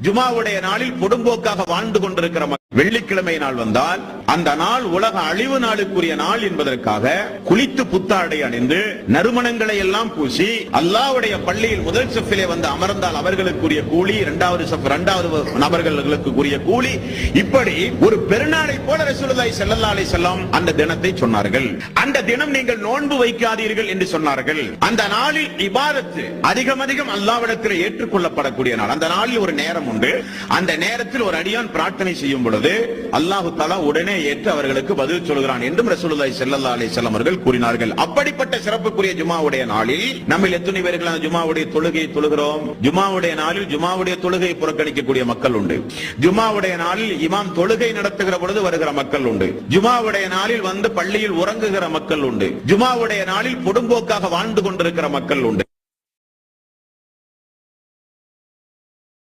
ஜுமாவுடைய நாளில் பொடும்போக்காக வாழ்ந்து கொண்டிருக்கிற வெள்ளிக்கிழமை நாள் வந்தால் அந்த நாள் உலக அழிவு நாளுக்குரிய நாள் என்பதற்காக குளித்து புத்தாடை அணிந்து நறுமணங்களை எல்லாம் பூசி அல்லாஹ்வுடைய பள்ளியில் முதல் சஃபிலே வந்து அமர்ந்தால் அவர்களுக்குரிய கூலி, இரண்டாவது நபர்களுக்குரிய கூலி, இப்படி ஒரு பெருநாளை போல ரசூலுல்லாஹி ஸல்லல்லாஹு அலைஹி வஸல்லம் அந்த தினத்தை சொன்னார்கள். அந்த தினம் நீங்கள் நோன்பு வைக்காதீர்கள் என்று சொன்னார்கள். அந்த நாளில் இபாதத்து அதிகம் அல்லாஹ்விடத்தில் ஏற்றுக்கொள்ளப்படக்கூடிய நாள். அந்த நாளில் ஒரு நேரம் உண்டு. அந்த நேரத்தில் ஒரு அடியான் பிரார்த்தனை செய்யும் பொழுது அல்லாஹு தஆலா உடனே ஏற்று அவர்களுக்கு பதில் சொல்கிறான் என்றும் ரசூலுல்லாஹி ஸல்லல்லாஹு அலைஹி வஸல்லம் அவர்கள் கூறினார்கள். அப்படிப்பட்ட சிறப்புக்குரிய ஜுமாவுடைய நாளில் நம்ம எத்தனை பேர்கள் அந்த ஜுமாவுடைய தொழுகையை தொழுகிறோம்? ஜுமாவுடைய நாளில் ஜுமாவுடைய தொழுகையை புறக்கணிக்கக்கூடிய மக்கள் உண்டு. ஜுமாவுடைய நாளில் இமாம் தொழுகை நடத்துகிற பொழுது வருகிற மக்கள் உண்டு. ஜுமாவுடைய நாளில் வந்து பள்ளியில் உறங்குகிற மக்கள் உண்டு. ஜுமாவுடைய நாளில் பொடும்போக்காக வாழ்ந்து கொண்டிருக்கிற மக்கள் உண்டு.